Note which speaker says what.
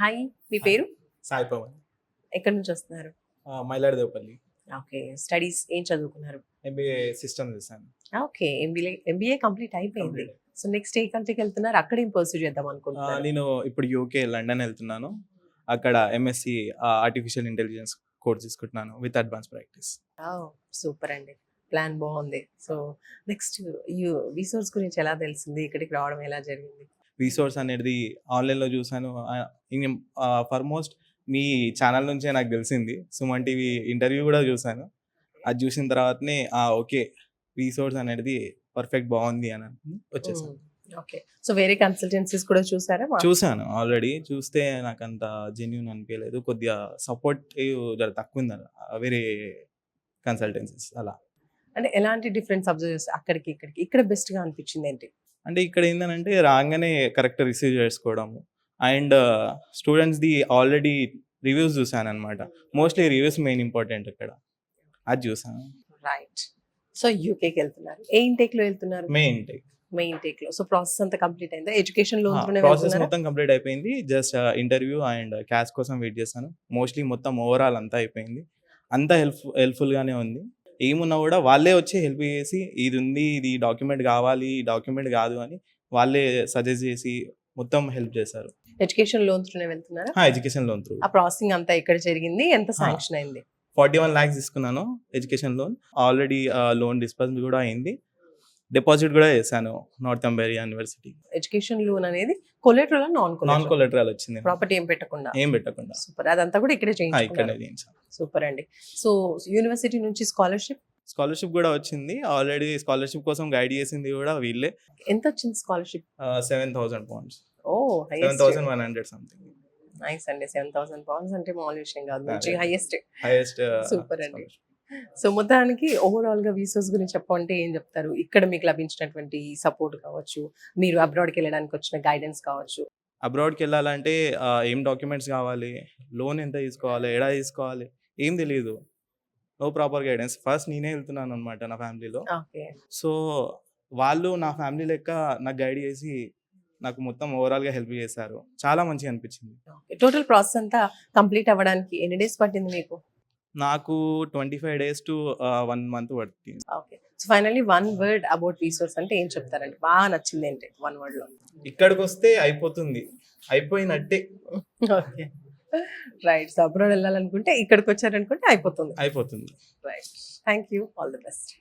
Speaker 1: Hi. Me
Speaker 2: hi.
Speaker 1: పేరు?
Speaker 2: సాయి పవన్.
Speaker 1: ఎక్కడి నుంచి వస్తున్నారు?
Speaker 2: మైలాడదేవపల్లి.
Speaker 1: ఓకే. స్టడీస్ ఏం చదువుకున్నారు?
Speaker 2: ఎంబీఏ సిస్టమ్ చేశాను.
Speaker 1: ఓకే. ఎంబీఏ కంప్లీట్ అయిపోయింది.
Speaker 2: కంప్లీట్.
Speaker 1: సో నెక్స్ట్ ఏ కంట్రీకి వెళ్తున్నారు? అక్కడ ఏం పర్సూ చేద్దాం అనుకుంటున్నారు?
Speaker 2: నేను ఇప్పుడు యూకే లండన్ వెళ్తున్నాను. అక్కడ ఎంఎస్సి ఆర్టిఫిషియల్ ఇంటెలిజెన్స్ కోర్స్ తీసుకుంటున్నాను విత్ అడ్వాన్స్ ప్రాక్టీస్.
Speaker 1: సూపర్ అండి. ప్లాన్ బాగుంది. సో నెక్స్ట్ రిసోర్స్ గురించి ఎలా తెలిసింది? ఇక్కడికి రావడం ఎలా జరిగింది?
Speaker 2: రీసోర్స్ అనేది ఆన్లైన్లో చూసాను. ఫర్మోస్ట్ మీ ఛానల్ నుంచే నాకు తెలిసింది. సుమన్ టీవీ ఇంటర్వ్యూ కూడా చూసాను. అది చూసిన తర్వాతనే ఓకే రీసోర్స్ అనేది పర్ఫెక్ట్ బాగుంది అని అనుకుని వచ్చేసాను.
Speaker 1: ఓకే. సో వేరే కన్సల్టెన్సీస్ కూడా చూసారా?
Speaker 2: చూసాను ఆల్రెడీ. చూస్తే నాకు అంత జెన్యూన్ అనిపించలేదు. కొద్దిగా సపోర్ట్ జర తక్కువ ఉంది వేరే కన్సల్టెన్సీస్ అలా.
Speaker 1: అంటే ఎలాంటి డిఫరెన్స్ అబ్జర్వ్ చేస్తారు అక్కడికి ఇక్కడికి? ఇక్కడ బెస్ట్ గా అనిపించింది ఏంటి?
Speaker 2: అంటే ఇక్కడ ఏంటంటే రాగానే కరెక్ట్ రిసీవ్ చేసుకోవడము అండ్ స్టూడెంట్స్ది ఆల్రెడీ రివ్యూస్ చూసాను అనమాట. మోస్ట్లీ రివ్యూస్ మెయిన్ ఇంపార్టెంట్ ఇక్కడ. అది చూసాను.
Speaker 1: రైట్. సో యూకేకి వెళ్తున్నారు. ఏ ఇంటేక్ లో వెళ్తున్నారు?
Speaker 2: Main intake.
Speaker 1: మెయిన్ టేక్ లో. సో ప్రాసెస్ అంతా కంప్లీట్ అయిందా? ఎడ్యుకేషన్ లోన్ తోనే
Speaker 2: ప్రాసెస్
Speaker 1: వెళ్తున్నారా?
Speaker 2: మొత్తం కంప్లీట్ అయిపోయింది. జస్ట్ ఇంటర్వ్యూ అండ్ క్యాష్ కోసం వెయిట్ చేశాను. మోస్ట్లీ మొత్తం ఓవరాల్ అంతా అయిపోయింది. అంతా హెల్ప్ఫుల్ గానే ఉంది. ఏమున్నా కూడా వాళ్ళే వచ్చి హెల్ప్ చేసి ఇది ఉంది, ఇది డాక్యుమెంట్ కావాలి, ఈ డాక్యుమెంట్ కాదు అని వాళ్ళే సజెస్ట్ చేసి మొత్తం హెల్ప్ చేశారు.
Speaker 1: ఎడ్యుకేషన్ లోన్ తోనే వెళ్తున్నారా?
Speaker 2: ఎడ్యుకేషన్ లోన్ త్రూ
Speaker 1: ఆ ప్రాసెసింగ్ అంతా ఎక్కడ జరిగింది? ఎంత శాంక్షన్ అయింది?
Speaker 2: 41 lakhs తీసుకున్నాను education loan. Already loan disbursement కూడా అయింది. డిపాజిట్ కూడా చేశాను నార్త్ అంబేరియా యూనివర్సిటీ.
Speaker 1: ఎడ్యుకేషన్ లోన్ అనేది కొలెటరల్ నాన్
Speaker 2: నాన్ కొలెటరల్ వచ్చింది.
Speaker 1: ప్రాపర్టీ ఏం పెట్టకుండా?
Speaker 2: ఏం పెట్టకుండా.
Speaker 1: సూపర్. అదంతా కూడా ఇక్కడే
Speaker 2: ఇక్కడే
Speaker 1: చేయించుకున్నారు.
Speaker 2: చేయించాను.
Speaker 1: సూపర్ అండి. సో యూనివర్సిటీ నుంచి
Speaker 2: స్కాలర్షిప్ కూడా వచ్చింది. ఆల్రెడీ స్కాలర్షిప్ కోసం గైడ్ చేసింది కూడా వీళ్ళే.
Speaker 1: ఎంత వచ్చింది స్కాలర్షిప్?
Speaker 2: 7,000 pounds.
Speaker 1: ఓ
Speaker 2: 7,100 సంథింగ్.
Speaker 1: నైస్ అండి. 7,000 pounds అంటే మామూలు విషయం కాదు. మంచి హైయెస్ట్. సూపర్ అండి. సో మొత్తానికి ఓవరాల్ గా వీసాస్ గురించి చెప్పంటే ఏం చెప్తారు? ఇక్కడ మీకు లభించినటువంటి సపోర్ట్ కావచ్చు, మీరు అబ్రాడ్కి వెళ్ళడానికి వచ్చిన గైడెన్స్ కావచ్చు.
Speaker 2: అబ్రాడ్కి వెళ్ళాలంటే ఏం డాక్యుమెంట్స్ కావాలి, లోన్ ఎంత తీసుకోవాలి, ఎడా తీసుకోవాలి ఏం తెలియదు. No proper guidance. ఫస్ట్ నేనే వెళ్తున్నాను అనమాట నా ఫ్యామిలీలో.
Speaker 1: ఓకే.
Speaker 2: సో వాళ్ళు నా ఫ్యామిలీ లెక్క నాకు గైడ్ చేసి నాకు మొత్తం ఓవరాల్గా హెల్ప్ చేశారు. చాలా మంచిగా అనిపించింది.
Speaker 1: టోటల్ ప్రాసెస్ అంతా కంప్లీట్ అవ్వడానికి ఎన్ని డేస్ పట్టింది మీకు?
Speaker 2: నాకు 25 days to 1 month పడుతుంది.
Speaker 1: Okay. So finally one word about resource అంటే ఏం చెప్తారండి? బాగా నచ్చింది ఏంటి వన్ వర్డ్ లో?
Speaker 2: ఇక్కడికి వస్తే అయిపోతుంది, అయిపోయినట్టే.
Speaker 1: ఓకే. రైట్. సో అబ్రాడ్ వెళ్ళాలనుకుంటే ఇక్కడికి వచ్చారనుకుంటే అయిపోతుంది.
Speaker 2: అయిపోతుంది.
Speaker 1: Right. Thank you. All the best.